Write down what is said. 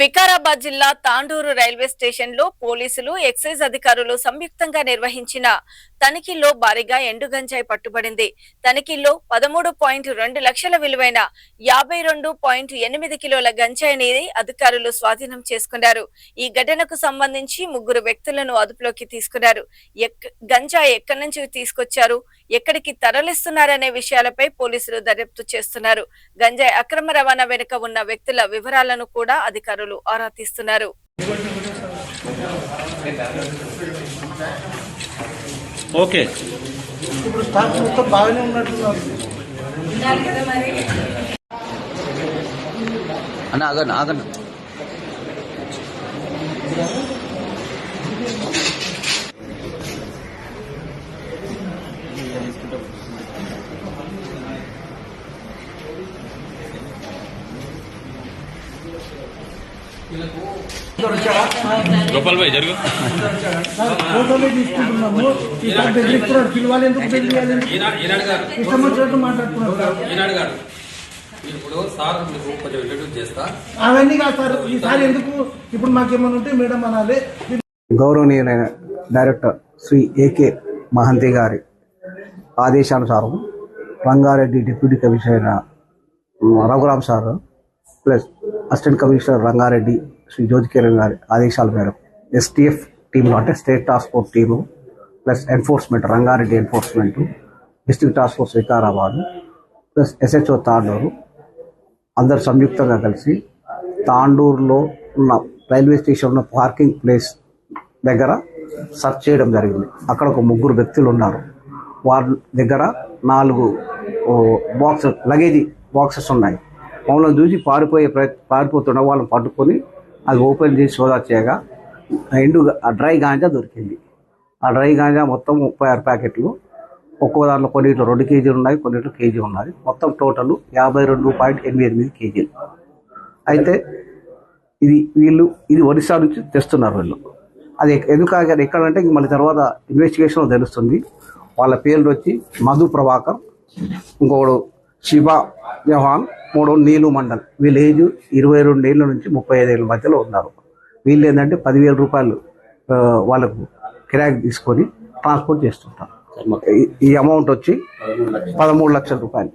వికారాబాద్ జిల్లా Tandur railway station లో పోలీసులు ఎక్సైజ్ అధికారులు సంయుక్తంగా నిర్వహించిన తనిఖీల్లో భారీగా ఎండు గంజాయి పట్టుబడింది. తనిఖీల్లో 13.2 లక్షల విలువైన 52.8 కిలోల గంజాయిని అధికారులు స్వాధీనం చేసుకున్నారు. ఈ ఘటనకు సంబంధించి 3 వ్యక్తులను అదుపులోకి తీసుకున్నారు. గంజాయి ఎక్కడి నుంచి తీసుకొచ్చారు, ఎక్కడికి తరలిస్తున్నారనే విషయాలపై పోలీసులు దర్యాప్తు చేస్తున్నారు. గంజాయి అక్రమ రవాణా వెనుక ఉన్న వ్యక్తుల వివరాలను కూడా అధికారులు ఆరా తీస్తున్నారు. ఓకే ఇప్పుడు స్టాక్ మొత్తం బాగానే ఉన్నట్టున్నారు అన్న. ఆగండి ఆగండి. గోపాల్ భాయ్ జరుగు. ఫోటోలే తీసుకుంటున్నాము. ఈసారి బెదిరిస్తున్నాడు. పిలవాలి ఎందుకు బెదిరియాలి? ఇష్టం వచ్చినట్టు మాట్లాడుతున్నారు. ఇప్పుడు సార్ మీకు కొంచెం ఇంట్రడ్యూస్ చేస్తా. అవన్నీ కాదు సార్. ఈసారి ఎందుకు ఇప్పుడు మాకేమన్నా ఉంటే మేడం అనాలి. గౌరవనీయులైన డైరెక్టర్ శ్రీ ఏకే మహంతి గారి ఆదేశానుసారం Rangareddy deputy commissioner Raghuram sir plus assistant commissioner Rangareddy Shri Jyothikiran గారి ఆదేశాల మేరకు ఎస్టీఎఫ్ టీంలో అంటే state task force team plus enforcement Rangareddy enforcement, district task force Vikarabad plus SHO Tandur అందరు సంయుక్తంగా కలిసి తాండూరులో ఉన్న రైల్వే స్టేషన్ ఉన్న పార్కింగ్ ప్లేస్ దగ్గర సెర్చ్ చేయడం జరిగింది. అక్కడ ఒక 3 వ్యక్తులు ఉన్నారు. వాళ్ళ దగ్గర 4 లగేజీ బాక్సెస్ ఉన్నాయి. మమ్మల్ని చూసి పారిపోతున్న వాళ్ళని పట్టుకొని అది ఓపెన్ చేసి సోదా చేయగా డ్రై గాంజా దొరికింది. ఆ డ్రై గాంజా మొత్తం 36 ప్యాకెట్లు. ఒక్కో దాంట్లో కొన్నిట్లో 2 కేజీలు ఉన్నాయి, కొన్నిట్లో కేజీ ఉన్నాయి. మొత్తం టోటల్ 52.88 కేజీలు. అయితే ఇది ఒడిశా నుంచి తెస్తున్నారు వీళ్ళు. అది ఎందుకు ఎక్కడంటే మళ్ళీ తర్వాత ఇన్వెస్టిగేషన్ తెలుస్తుంది. వాళ్ళ పేర్లు వచ్చి మధు ప్రభాకర్, ఇంకొకడు శివ జహాన్, 3 నీలు మండల్. వీళ్ళ ఏజ్ 22 ఏళ్ళ నుంచి 35 ఏళ్ళ మధ్యలో ఉన్నారు. వీళ్ళు ఏంటంటే 10,000 రూపాయలు వాళ్ళకు కిరాయి తీసుకొని ట్రాన్స్పోర్ట్ చేస్తుంటారు. ఈ అమౌంట్ వచ్చి 13 లక్షల రూపాయలు.